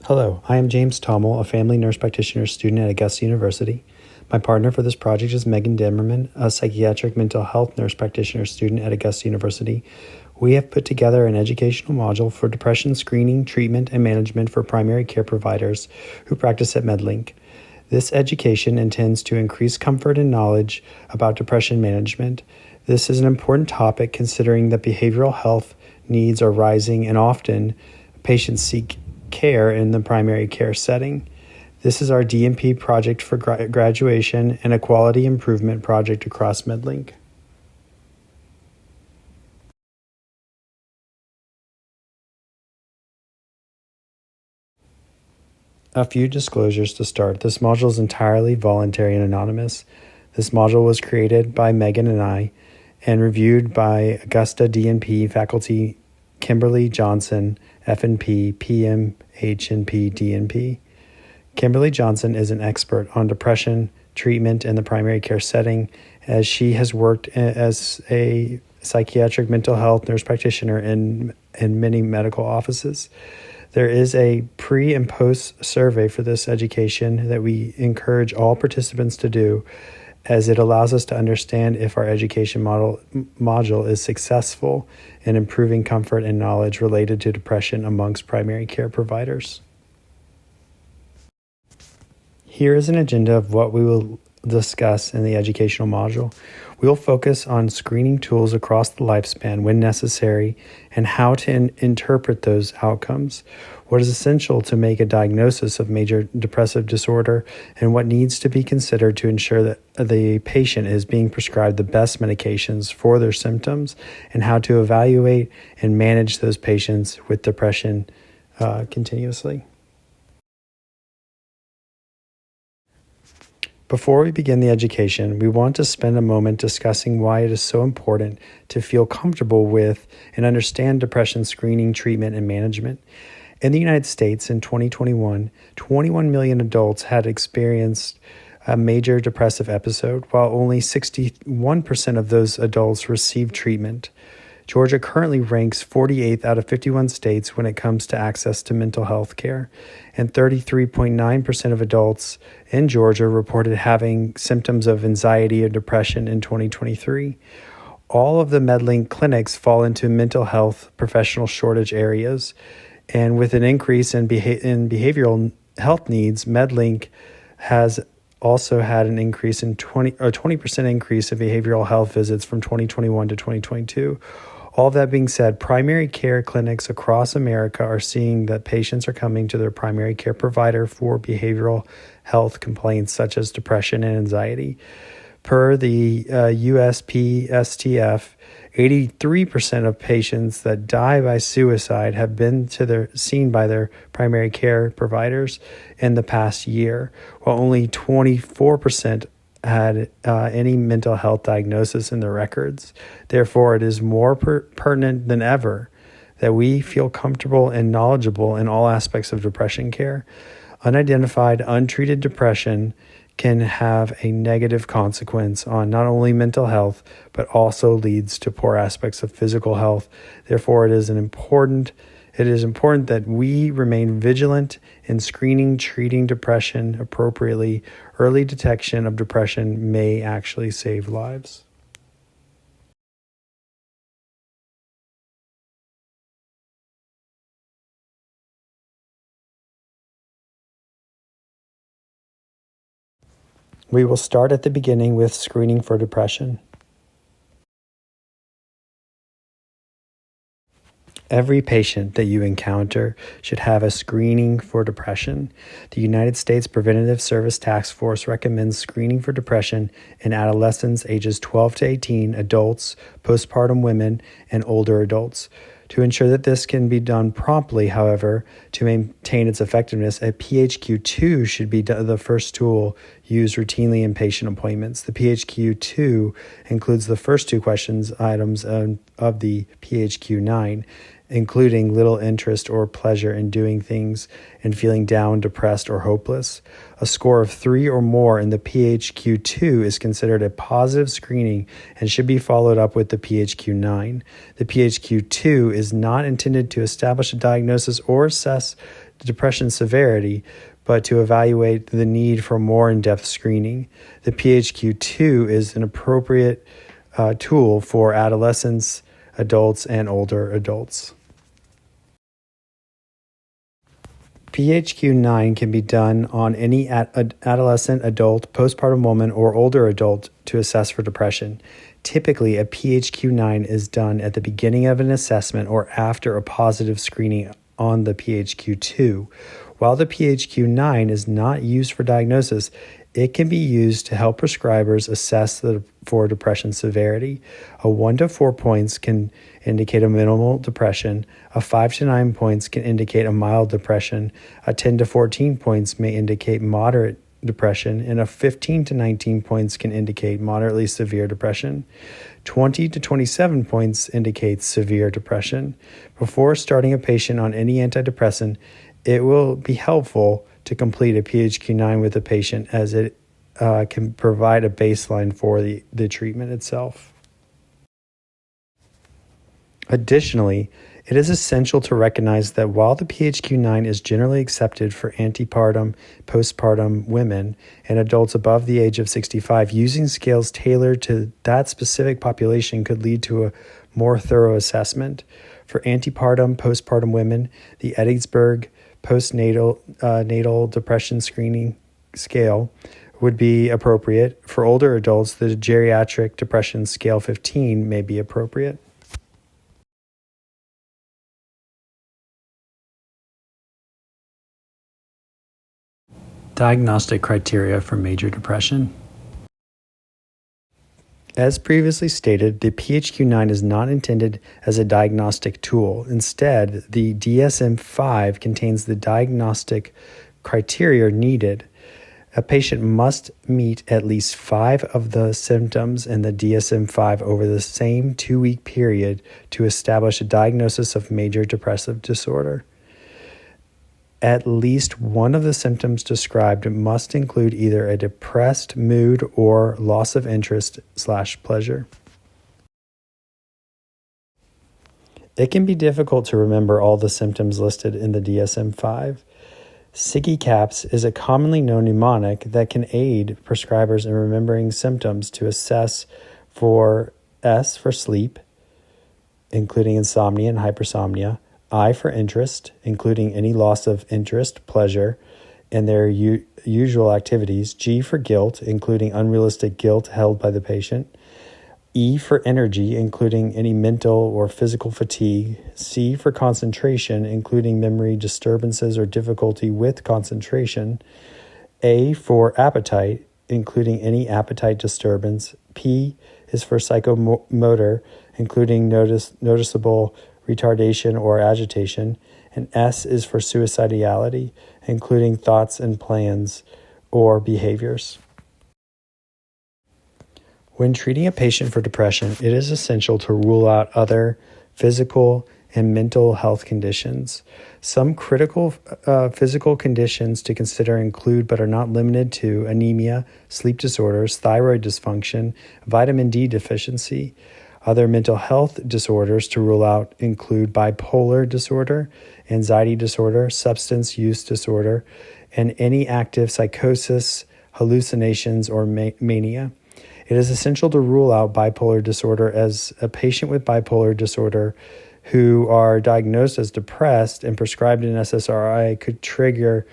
Hello, I am James Tommel, a family nurse practitioner student at Augusta University. My partner for this project is Megan Dimmerman, a psychiatric mental health nurse practitioner student at Augusta University. We have put together an educational module for depression screening, treatment, and management for primary care providers who practice at MedLink. This education intends to increase comfort and knowledge about depression management. This is an important topic considering that behavioral health needs are rising and often patients seek care in the primary care setting. This is our DNP project for graduation and a quality improvement project across MedLink. A few disclosures to start. This module is entirely voluntary and anonymous. This module was created by Megan and I and reviewed by Augusta DNP faculty Kimberly Johnson, FNP, PM, HNP, DNP. Kimberly Johnson is an expert on depression treatment in the primary care setting, as she has worked as a psychiatric mental health nurse practitioner in many medical offices. There is a pre and post survey for this education that we encourage all participants to do, as it allows us to understand if our education module is successful in improving comfort and knowledge related to depression amongst primary care providers. Here is an agenda of what we will discuss in the educational module. We will focus on screening tools across the lifespan when necessary and how to interpret those outcomes, what is essential to make a diagnosis of major depressive disorder, and what needs to be considered to ensure that the patient is being prescribed the best medications for their symptoms, and how to evaluate and manage those patients with depression continuously. Before we begin the education, we want to spend a moment discussing why it is so important to feel comfortable with and understand depression screening, treatment, and management. In the United States in 2021, 21 million adults had experienced a major depressive episode, while only 61% of those adults received treatment. Georgia currently ranks 48th out of 51 states when it comes to access to mental health care, and 33.9% of adults in Georgia reported having symptoms of anxiety or depression in 2023. All of the MedLink clinics fall into mental health professional shortage areas, and with an increase in behavioral health needs, MedLink has also had an increase in 20% increase in behavioral health visits from 2021 to 2022. All of that being said, primary care clinics across America are seeing that patients are coming to their primary care provider for behavioral health complaints such as depression and anxiety. Per the USPSTF, 83% of patients that die by suicide have been seen by their primary care providers in the past year, while only 24% had any mental health diagnosis in their records. Therefore, it is more pertinent than ever that we feel comfortable and knowledgeable in all aspects of depression care. Unidentified, untreated depression can have a negative consequence on not only mental health, but also leads to poor aspects of physical health. Therefore, it is important that we remain vigilant in screening, treating depression appropriately. Early detection of depression may actually save lives. We will start at the beginning with screening for depression. Every patient that you encounter should have a screening for depression. The United States Preventative Service Task Force recommends screening for depression in adolescents ages 12 to 18, adults, postpartum women, and older adults. To ensure that this can be done promptly, however, to maintain its effectiveness, a PHQ-2 should be the first tool used routinely in patient appointments. The PHQ-2 includes the first two questions items of the PHQ-9, including little interest or pleasure in doing things and feeling down, depressed, or hopeless. A score of 3 or more in the PHQ-2 is considered a positive screening and should be followed up with the PHQ-9. The PHQ-2 is not intended to establish a diagnosis or assess depression severity, but to evaluate the need for more in-depth screening. The PHQ-2 is an appropriate tool for adolescents, adults, and older adults. PHQ-9 can be done on any adolescent, adult, postpartum woman, or older adult to assess for depression. Typically, a PHQ-9 is done at the beginning of an assessment or after a positive screening on the PHQ-2. While the PHQ-9 is not used for diagnosis, it can be used to help prescribers assess for depression severity. A 1 to 4 points can indicate a minimal depression. A 5 to 9 points can indicate a mild depression. A 10 to 14 points may indicate moderate depression, and a 15 to 19 points can indicate moderately severe depression. 20 to 27 points indicates severe depression. Before starting a patient on any antidepressant, it will be helpful to complete a PHQ-9 with the patient, as it can provide a baseline for the treatment itself. Additionally, it is essential to recognize that while the PHQ-9 is generally accepted for antepartum, postpartum women, and adults above the age of 65, using scales tailored to that specific population could lead to a more thorough assessment. For antepartum, postpartum women, the Edinburgh postnatal natal depression screening scale would be appropriate. For older adults, the geriatric depression scale 15 may be appropriate. Diagnostic criteria for major depression. As previously stated, the PHQ-9 is not intended as a diagnostic tool. Instead, the DSM-5 contains the diagnostic criteria needed. A patient must meet at least 5 of the symptoms in the DSM-5 over the same 2-week period to establish a diagnosis of major depressive disorder. At least one of the symptoms described must include either a depressed mood or loss of interest/pleasure. It can be difficult to remember all the symptoms listed in the DSM-5. SIGI-CAPS is a commonly known mnemonic that can aid prescribers in remembering symptoms to assess for S for sleep, including insomnia and hypersomnia, I for interest, including any loss of interest, pleasure, and their usual activities, G for guilt, including unrealistic guilt held by the patient, E for energy, including any mental or physical fatigue, C for concentration, including memory disturbances or difficulty with concentration, A for appetite, including any appetite disturbance, P is for psychomotor, including noticeable retardation or agitation, and S is for suicidality, including thoughts and plans or behaviors. When treating a patient for depression, it is essential to rule out other physical and mental health conditions. Some critical physical conditions to consider include, but are not limited to, anemia, sleep disorders, thyroid dysfunction, vitamin D deficiency. Other mental health disorders to rule out include bipolar disorder, anxiety disorder, substance use disorder, and any active psychosis, hallucinations, or mania. It is essential to rule out bipolar disorder, as a patient with bipolar disorder who are diagnosed as depressed and prescribed an SSRI could trigger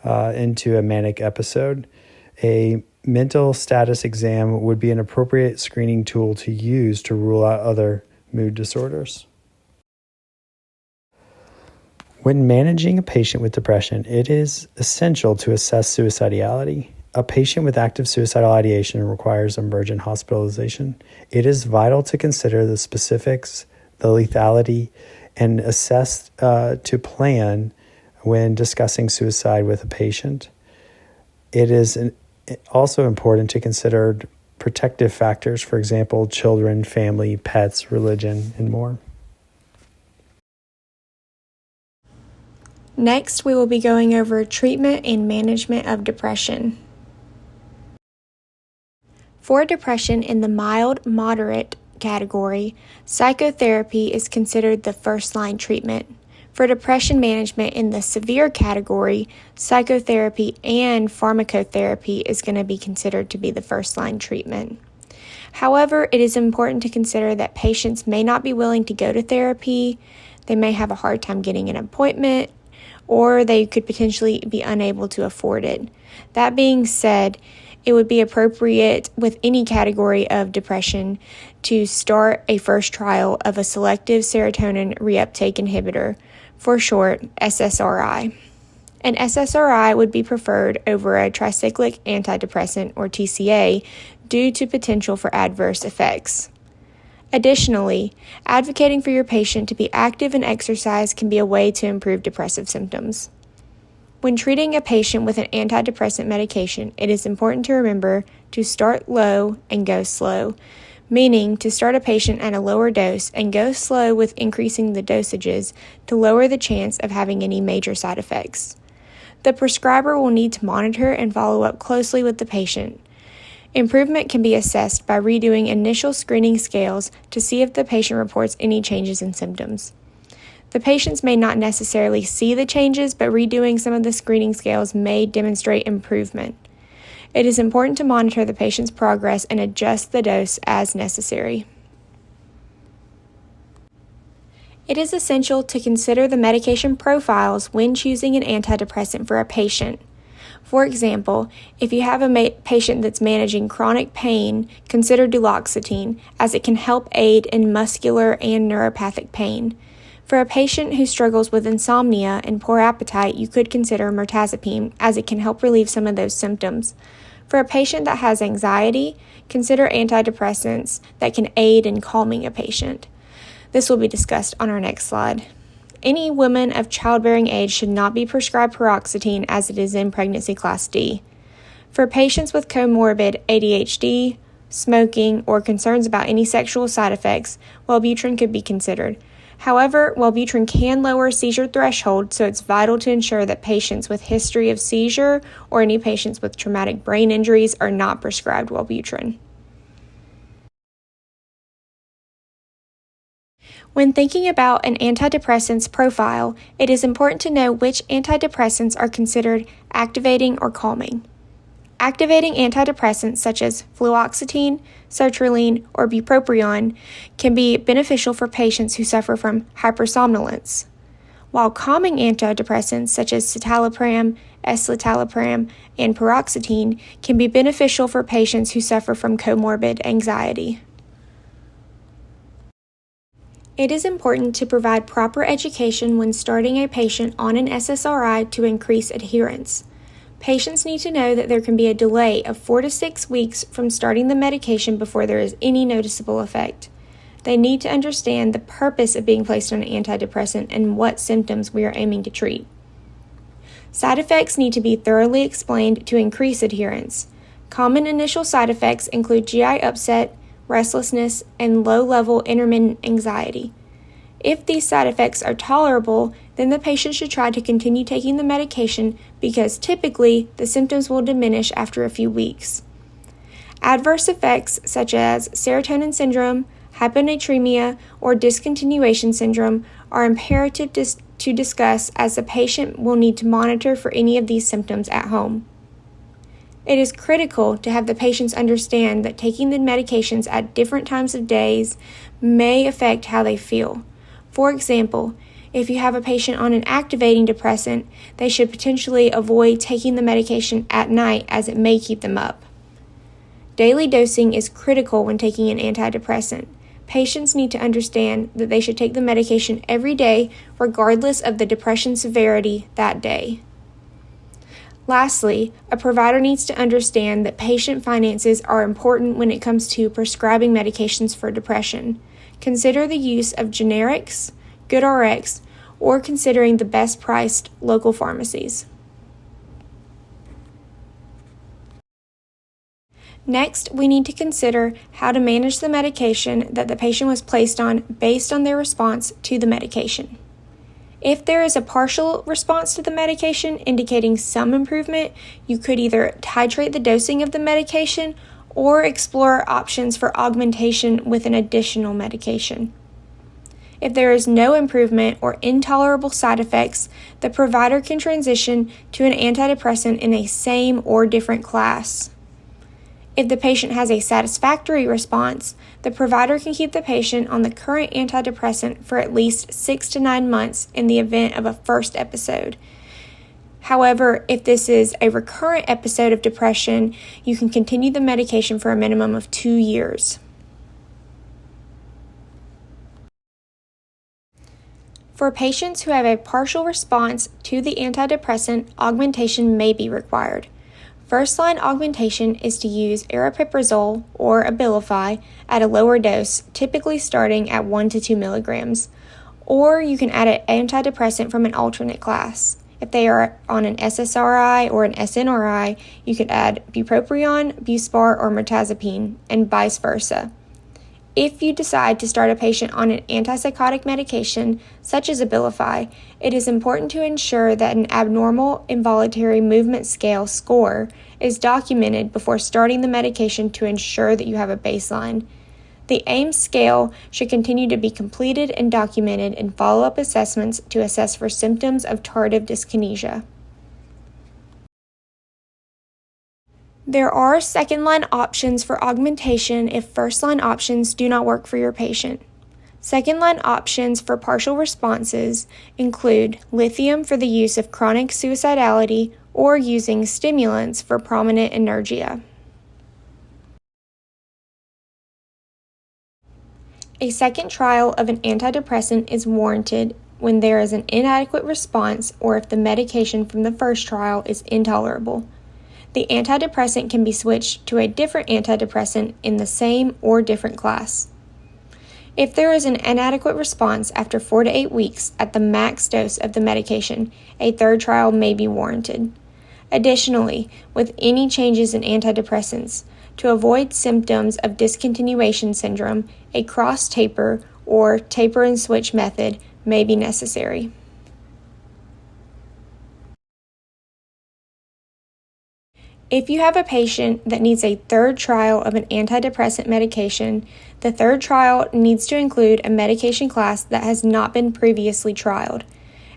into a manic episode. A mental status exam would be an appropriate screening tool to use to rule out other mood disorders. When managing a patient with depression, it is essential to assess suicidality. A patient with active suicidal ideation requires emergent hospitalization. It is vital to consider the specifics, the lethality, and assess to plan when discussing suicide with a patient. It is also important to consider protective factors, for example, children, family, pets, religion, and more. Next, we will be going over treatment and management of depression. For depression in the mild-moderate category, psychotherapy is considered the first-line treatment. For depression management in the severe category, psychotherapy and pharmacotherapy is going to be considered to be the first-line treatment. However, it is important to consider that patients may not be willing to go to therapy, they may have a hard time getting an appointment, or they could potentially be unable to afford it. That being said, it would be appropriate with any category of depression to start a first trial of a selective serotonin reuptake inhibitor, for short, SSRI. An SSRI would be preferred over a tricyclic antidepressant, or TCA, due to potential for adverse effects. Additionally, advocating for your patient to be active and exercise can be a way to improve depressive symptoms. When treating a patient with an antidepressant medication, it is important to remember to start low and go slow, meaning to start a patient at a lower dose and go slow with increasing the dosages to lower the chance of having any major side effects. The prescriber will need to monitor and follow up closely with the patient. Improvement can be assessed by redoing initial screening scales to see if the patient reports any changes in symptoms. The patients may not necessarily see the changes, but redoing some of the screening scales may demonstrate improvement. It is important to monitor the patient's progress and adjust the dose as necessary. It is essential to consider the medication profiles when choosing an antidepressant for a patient. For example, if you have a patient that's managing chronic pain, consider duloxetine, as it can help aid in muscular and neuropathic pain. For a patient who struggles with insomnia and poor appetite, you could consider mirtazapine, as it can help relieve some of those symptoms. For a patient that has anxiety, consider antidepressants that can aid in calming a patient. This will be discussed on our next slide. Any woman of childbearing age should not be prescribed paroxetine, as it is in pregnancy class D. For patients with comorbid ADHD, smoking, or concerns about any sexual side effects, Wellbutrin could be considered. However, Wellbutrin can lower seizure threshold, so it's vital to ensure that patients with history of seizure or any patients with traumatic brain injuries are not prescribed Wellbutrin. When thinking about an antidepressant's profile, it is important to know which antidepressants are considered activating or calming. Activating antidepressants such as fluoxetine, sertraline, or bupropion can be beneficial for patients who suffer from hypersomnolence, while calming antidepressants such as citalopram, escitalopram, and paroxetine can be beneficial for patients who suffer from comorbid anxiety. It is important to provide proper education when starting a patient on an SSRI to increase adherence. Patients need to know that there can be a delay of 4 to 6 weeks from starting the medication before there is any noticeable effect. They need to understand the purpose of being placed on an antidepressant and what symptoms we are aiming to treat. Side effects need to be thoroughly explained to increase adherence. Common initial side effects include GI upset, restlessness, and low-level intermittent anxiety. If these side effects are tolerable, then the patient should try to continue taking the medication because typically the symptoms will diminish after a few weeks. Adverse effects such as serotonin syndrome, hyponatremia, or discontinuation syndrome are imperative to discuss, as the patient will need to monitor for any of these symptoms at home. It is critical to have the patients understand that taking the medications at different times of days may affect how they feel. For example, if you have a patient on an activating depressant, they should potentially avoid taking the medication at night, as it may keep them up. Daily dosing is critical when taking an antidepressant. Patients need to understand that they should take the medication every day, regardless of the depression severity that day. Lastly, a provider needs to understand that patient finances are important when it comes to prescribing medications for depression. Consider the use of generics, GoodRx, or considering the best-priced local pharmacies. Next, we need to consider how to manage the medication that the patient was placed on based on their response to the medication. If there is a partial response to the medication indicating some improvement, you could either titrate the dosing of the medication or explore options for augmentation with an additional medication. If there is no improvement or intolerable side effects, the provider can transition to an antidepressant in a same or different class. If the patient has a satisfactory response, the provider can keep the patient on the current antidepressant for at least 6 to 9 months in the event of a first episode. However, if this is a recurrent episode of depression, you can continue the medication for a minimum of 2 years. For patients who have a partial response to the antidepressant, augmentation may be required. First-line augmentation is to use aripiprazole or Abilify at a lower dose, typically starting at 1 to 2 milligrams, or you can add an antidepressant from an alternate class. If they are on an SSRI or an SNRI, you could add bupropion, Buspar, or mirtazapine, and vice versa. If you decide to start a patient on an antipsychotic medication, such as Abilify, it is important to ensure that an abnormal involuntary movement scale score is documented before starting the medication to ensure that you have a baseline. The AIMS scale should continue to be completed and documented in follow-up assessments to assess for symptoms of tardive dyskinesia. There are second-line options for augmentation if first-line options do not work for your patient. Second-line options for partial responses include lithium for the use of chronic suicidality or using stimulants for prominent anergia. A second trial of an antidepressant is warranted when there is an inadequate response or if the medication from the first trial is intolerable. The antidepressant can be switched to a different antidepressant in the same or different class. If there is an inadequate response after 4 to 8 weeks at the max dose of the medication, a third trial may be warranted. Additionally, with any changes in antidepressants, to avoid symptoms of discontinuation syndrome, a cross-taper or taper and switch method may be necessary. If you have a patient that needs a third trial of an antidepressant medication, the third trial needs to include a medication class that has not been previously trialed.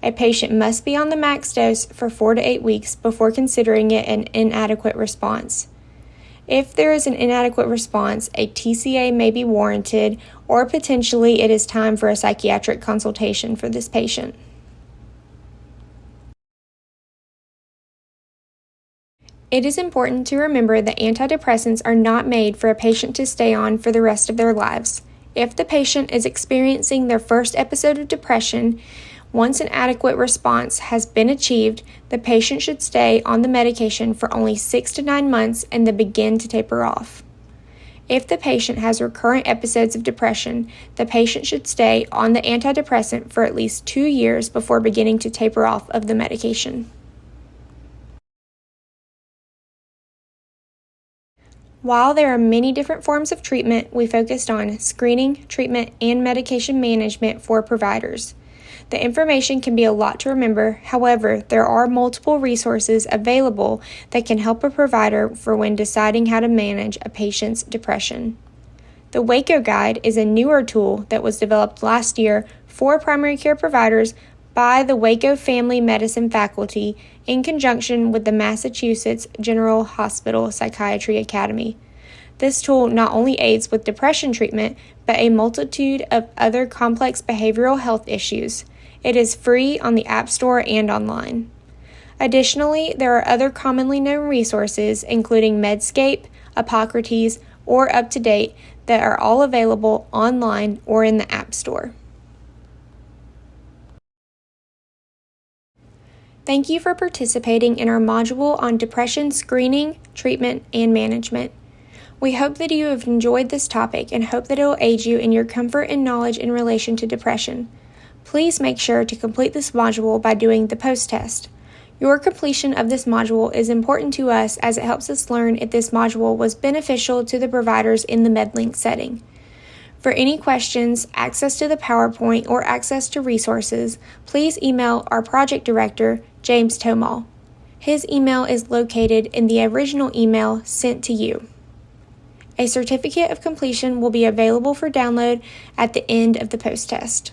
A patient must be on the max dose for 4 to 8 weeks before considering it an inadequate response. If there is an inadequate response, a TCA may be warranted, or potentially it is time for a psychiatric consultation for this patient. It is important to remember that antidepressants are not made for a patient to stay on for the rest of their lives. If the patient is experiencing their first episode of depression, once an adequate response has been achieved, the patient should stay on the medication for only 6 to 9 months and then begin to taper off. If the patient has recurrent episodes of depression, the patient should stay on the antidepressant for at least 2 years before beginning to taper off of the medication. While there are many different forms of treatment, we focused on screening, treatment, and medication management for providers. The information can be a lot to remember, however, there are multiple resources available that can help a provider for when deciding how to manage a patient's depression. The Waco Guide is a newer tool that was developed last year for primary care providers by the Waco Family Medicine faculty in conjunction with the Massachusetts General Hospital Psychiatry Academy. This tool not only aids with depression treatment, but a multitude of other complex behavioral health issues. It is free on the App Store and online. Additionally, there are other commonly known resources, including Medscape, Epocrates, or UpToDate, that are all available online or in the App Store. Thank you for participating in our module on depression screening, treatment, and management. We hope that you have enjoyed this topic and hope that it will aid you in your comfort and knowledge in relation to depression. Please make sure to complete this module by doing the post-test. Your completion of this module is important to us as it helps us learn if this module was beneficial to the providers in the MedLink setting. For any questions, access to the PowerPoint, or access to resources, please email our project director, James Tomal. His email is located in the original email sent to you. A certificate of completion will be available for download at the end of the post-test.